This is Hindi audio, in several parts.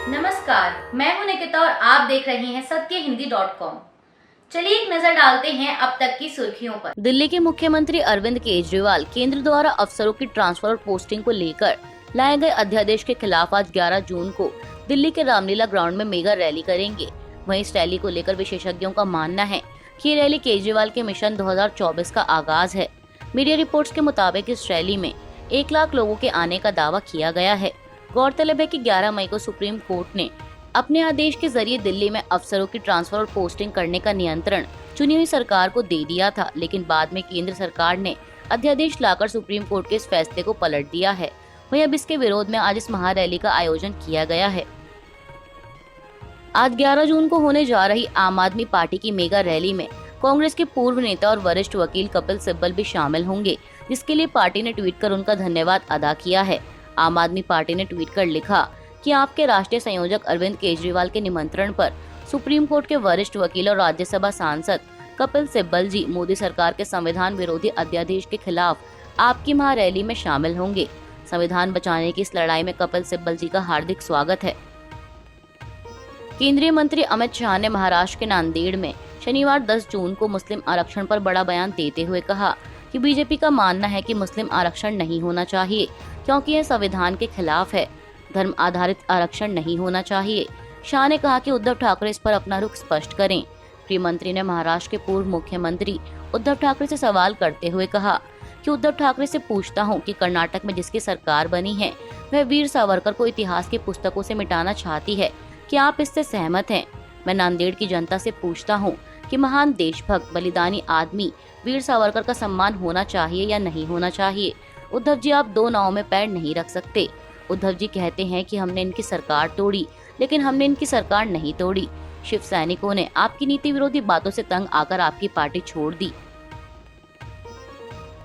नमस्कार, मैं हूं निकिता और आप देख रहे हैं सत्यहिंदी.com। चलिए एक नजर डालते हैं अब तक की सुर्खियों पर। दिल्ली के मुख्यमंत्री अरविंद केजरीवाल केंद्र द्वारा अफसरों की ट्रांसफर और पोस्टिंग को लेकर लाए गए अध्यादेश के खिलाफ आज 11 जून को दिल्ली के रामलीला ग्राउंड में मेगा रैली करेंगे। वहीं इस रैली को लेकर विशेषज्ञों का मानना है कि ये रैली केजरीवाल के मिशन 2024 का आगाज है। मीडिया रिपोर्ट्स के मुताबिक इस रैली में 1 लाख लोगों के आने का दावा किया गया है। गौरतलब है कि 11 मई को सुप्रीम कोर्ट ने अपने आदेश के जरिए दिल्ली में अफसरों की ट्रांसफर और पोस्टिंग करने का नियंत्रण चुनी हुई सरकार को दे दिया था, लेकिन बाद में केंद्र सरकार ने अध्यादेश लाकर सुप्रीम कोर्ट के इस फैसले को पलट दिया है। वहीं अब इसके विरोध में आज इस महारैली का आयोजन किया गया है। आज 11 जून को होने जा रही आम आदमी पार्टी की मेगा रैली में कांग्रेस के पूर्व नेता और वरिष्ठ वकील कपिल सिब्बल भी शामिल होंगे, जिसके लिए पार्टी ने ट्वीट कर उनका धन्यवाद अदा किया है। आम आदमी पार्टी ने ट्वीट कर लिखा कि आपके राष्ट्रीय संयोजक अरविंद केजरीवाल के निमंत्रण पर सुप्रीम कोर्ट के वरिष्ठ वकील और राज्यसभा सांसद कपिल सिब्बल जी मोदी सरकार के संविधान विरोधी अध्यादेश के खिलाफ आपकी महारैली में शामिल होंगे। संविधान बचाने की इस लड़ाई में कपिल सिब्बल जी का हार्दिक स्वागत है। केंद्रीय मंत्री अमित शाह ने महाराष्ट्र के नांदेड़ में शनिवार 10 जून को मुस्लिम आरक्षण पर बड़ा बयान देते हुए कहा कि बीजेपी का मानना है कि मुस्लिम आरक्षण नहीं होना चाहिए क्योंकि यह संविधान के खिलाफ है। धर्म आधारित आरक्षण नहीं होना चाहिए। शाह ने कहा कि उद्धव ठाकरे इस पर अपना रुख स्पष्ट करें। गृह मंत्री ने महाराष्ट्र के पूर्व मुख्यमंत्री उद्धव ठाकरे से सवाल करते हुए कहा कि उद्धव ठाकरे से पूछता हूं कि कर्नाटक में जिसकी सरकार बनी है वह वीर सावरकर को इतिहास की पुस्तकों से मिटाना चाहती है, क्या आप इससे सहमत हैं? मैं नांदेड़ की जनता से पूछता हूं कि महान देशभक्त बलिदानी आदमी वीर सावरकर का सम्मान होना चाहिए या नहीं होना चाहिए। उद्धव जी, आप दो नावों में पैर नहीं रख सकते। उद्धव जी कहते हैं कि हमने इनकी सरकार तोड़ी, लेकिन हमने इनकी सरकार नहीं तोड़ी। शिव सैनिकों ने आपकी नीति विरोधी बातों से तंग आकर आपकी पार्टी छोड़ दी।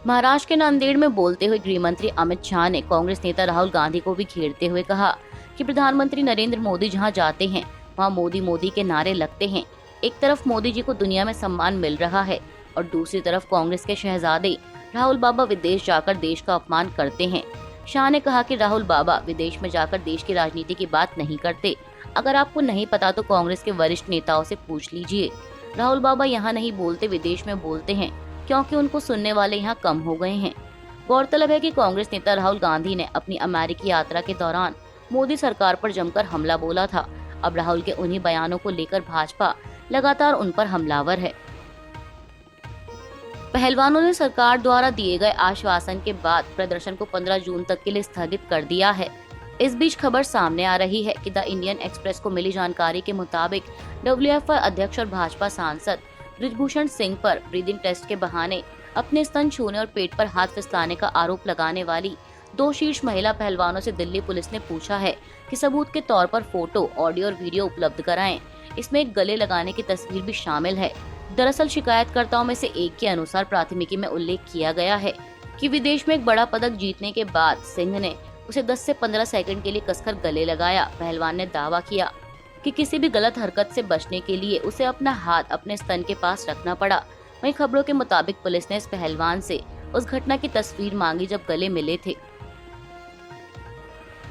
महाराष्ट्र के नांदेड़ में बोलते हुए गृह मंत्री अमित शाह ने कांग्रेस नेता राहुल गांधी को भी घेरते हुए कहा कि प्रधानमंत्री नरेंद्र मोदी जहां जाते हैं वहां मोदी मोदी के नारे लगते हैं। एक तरफ मोदी जी को दुनिया में सम्मान मिल रहा है और दूसरी तरफ कांग्रेस के शहजादे राहुल बाबा विदेश जाकर देश का अपमान करते हैं। शाह ने कहा कि राहुल बाबा विदेश में जाकर देश की राजनीति की बात नहीं करते। अगर आपको नहीं पता तो कांग्रेस के वरिष्ठ नेताओं से पूछ लीजिए। राहुल बाबा यहाँ नहीं बोलते, विदेश में बोलते हैं, क्योंकि उनको सुनने वाले यहाँ कम हो गए हैं। गौरतलब है कि कांग्रेस नेता राहुल गांधी ने अपनी अमेरिकी यात्रा के दौरान मोदी सरकार पर जमकर हमला बोला था। अब राहुल के उन्हीं बयानों को लेकर भाजपा लगातार उन पर हमलावर है। पहलवानों ने सरकार द्वारा दिए गए आश्वासन के बाद प्रदर्शन को 15 जून तक के लिए स्थगित कर दिया है। इस बीच खबर सामने आ रही है कि द इंडियन एक्सप्रेस को मिली जानकारी के मुताबिक डब्ल्यूएफआई अध्यक्ष और भाजपा सांसद बृजभूषण सिंह पर ब्रीदिंग टेस्ट के बहाने अपने स्तन छूने और पेट पर हाथ फिसलाने का आरोप लगाने वाली 2 शीर्ष महिला पहलवानों से दिल्ली पुलिस ने पूछा है कि सबूत के तौर पर फोटो, ऑडियो और वीडियो उपलब्ध कराएं। इसमें एक गले लगाने की तस्वीर भी शामिल है। दरअसल शिकायतकर्ताओं में से एक के अनुसार प्राथमिकी में उल्लेख किया गया है कि विदेश में एक बड़ा पदक जीतने के बाद सिंह ने उसे 10 से 15 सेकंड के लिए कसकर गले लगाया। पहलवान ने दावा किया कि किसी भी गलत हरकत से बचने के लिए उसे अपना हाथ अपने स्तन के पास रखना पड़ा। वहीं खबरों के मुताबिक पुलिस ने इस पहलवान से उस घटना की तस्वीर मांगी जब गले मिले थे।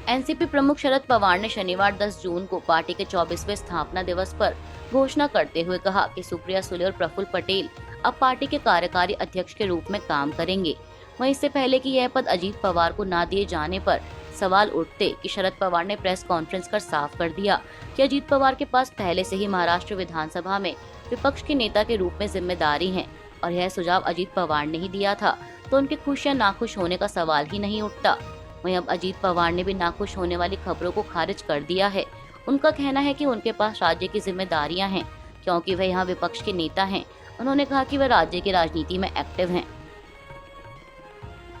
एनसीपी प्रमुख शरद पवार ने शनिवार 10 जून को पार्टी के 24वें स्थापना दिवस पर घोषणा करते हुए कहा कि सुप्रिया सुले और प्रफुल्ल पटेल अब पार्टी के कार्यकारी अध्यक्ष के रूप में काम करेंगे। वहीं इससे पहले कि यह पद अजीत पवार को न दिए जाने पर सवाल उठते कि शरद पवार ने प्रेस कॉन्फ्रेंस कर साफ कर दिया कि अजीत पवार के पास पहले से ही महाराष्ट्र विधानसभा में विपक्ष के नेता के रूप में जिम्मेदारी है और यह सुझाव अजीत पवार ने ही दिया था, तो उनके खुश या नाखुश होने का सवाल ही नहीं उठता। वहीं अब अजीत पवार ने भी नाखुश होने वाली खबरों को खारिज कर दिया है। उनका कहना है कि उनके पास राज्य की जिम्मेदारियां हैं क्योंकि वह यहाँ विपक्ष के नेता हैं। उन्होंने कहा कि वह राज्य की राजनीति में एक्टिव हैं।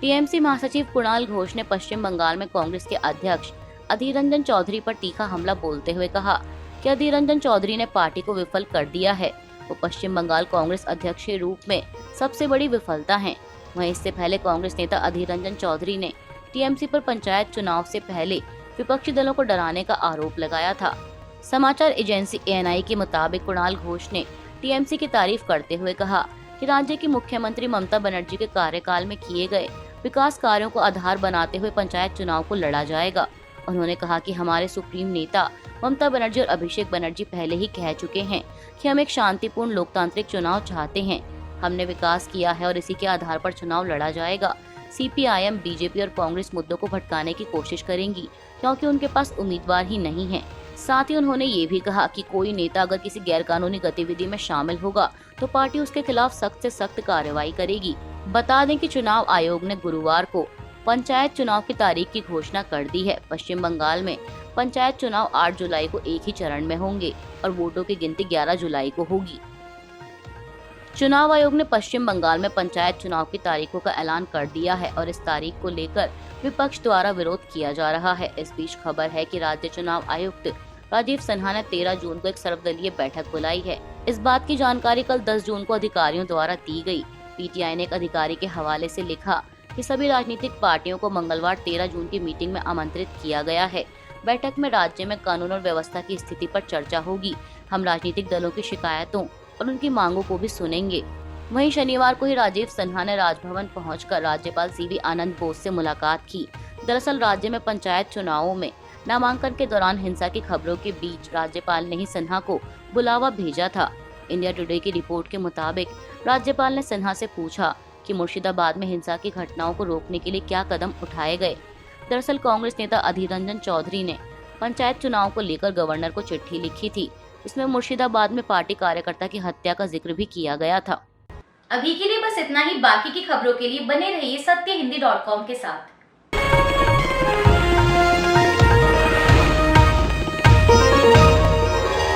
टीएमसी महासचिव कुणाल घोष ने पश्चिम बंगाल में कांग्रेस के अध्यक्ष अधीर रंजन चौधरी पर तीखा हमला बोलते हुए कहा कि अधीर रंजन चौधरी ने पार्टी को विफल कर दिया है। वो पश्चिम बंगाल कांग्रेस अध्यक्ष के रूप में सबसे बड़ी विफलता है। वहीं इससे पहले कांग्रेस नेता अधीर रंजन चौधरी ने टीएमसी पर पंचायत चुनाव से पहले विपक्षी दलों को डराने का आरोप लगाया था। समाचार एजेंसी एएनआई के मुताबिक कुणाल घोष ने टीएमसी की तारीफ करते हुए कहा कि राज्य की मुख्यमंत्री ममता बनर्जी के कार्यकाल में किए गए विकास कार्यों को आधार बनाते हुए पंचायत चुनाव को लड़ा जाएगा। उन्होंने कहा कि हमारे सुप्रीम नेता ममता बनर्जी और अभिषेक बनर्जी पहले ही कह चुके हैं कि हम एक शांतिपूर्ण लोकतांत्रिक चुनाव चाहते हैं। हमने विकास किया है और इसी के आधार पर चुनाव लड़ा जाएगा। सीपीआईएम, बीजेपी और कांग्रेस मुद्दों को भटकाने की कोशिश करेंगी क्योंकि उनके पास उम्मीदवार ही नहीं है। साथ ही उन्होंने ये भी कहा कि कोई नेता अगर किसी गैरकानूनी गतिविधि में शामिल होगा तो पार्टी उसके खिलाफ सख्त से सख्त कार्रवाई करेगी। बता दें कि चुनाव आयोग ने गुरुवार को पंचायत चुनाव की तारीख की घोषणा कर दी है। पश्चिम बंगाल में पंचायत चुनाव 8 जुलाई को एक ही चरण में होंगे और वोटों की गिनती 11 जुलाई को होगी। चुनाव आयोग ने पश्चिम बंगाल में पंचायत चुनाव की तारीखों का ऐलान कर दिया है और इस तारीख को लेकर विपक्ष द्वारा विरोध किया जा रहा है। इस बीच खबर है कि राज्य चुनाव आयुक्त राजीव सिन्हा ने 13 जून को एक सर्वदलीय बैठक बुलाई है। इस बात की जानकारी कल 10 जून को अधिकारियों द्वारा दी गई। पीटीआई ने एक अधिकारी के हवाले से लिखा कि सभी राजनीतिक पार्टियों को मंगलवार 13 जून की मीटिंग में आमंत्रित किया गया है। बैठक में राज्य में कानून और व्यवस्था की स्थिति पर चर्चा होगी। हम राजनीतिक दलों की शिकायतों और उनकी मांगों को भी सुनेंगे। वहीं शनिवार को ही राजीव सिन्हा ने राजभवन पहुंचकर राज्यपाल सीवी आनंद बोस से मुलाकात की। दरअसल राज्य में पंचायत चुनावों में नामांकन के दौरान हिंसा की खबरों के बीच राज्यपाल ने ही सिन्हा को बुलावा भेजा था। इंडिया टुडे की रिपोर्ट के मुताबिक राज्यपाल ने सिन्हा से पूछा कि मुर्शिदाबाद में हिंसा की घटनाओं को रोकने के लिए क्या कदम उठाए गए। दरअसल कांग्रेस नेता अधीर रंजन चौधरी ने पंचायत चुनाव को लेकर गवर्नर को चिट्ठी लिखी थी। इसमें मुर्शिदाबाद में पार्टी कार्यकर्ता की हत्या का जिक्र भी किया गया था। अभी के लिए बस इतना ही। बाकी की खबरों के लिए बने रहिए सत्यहिंदी.com के साथ।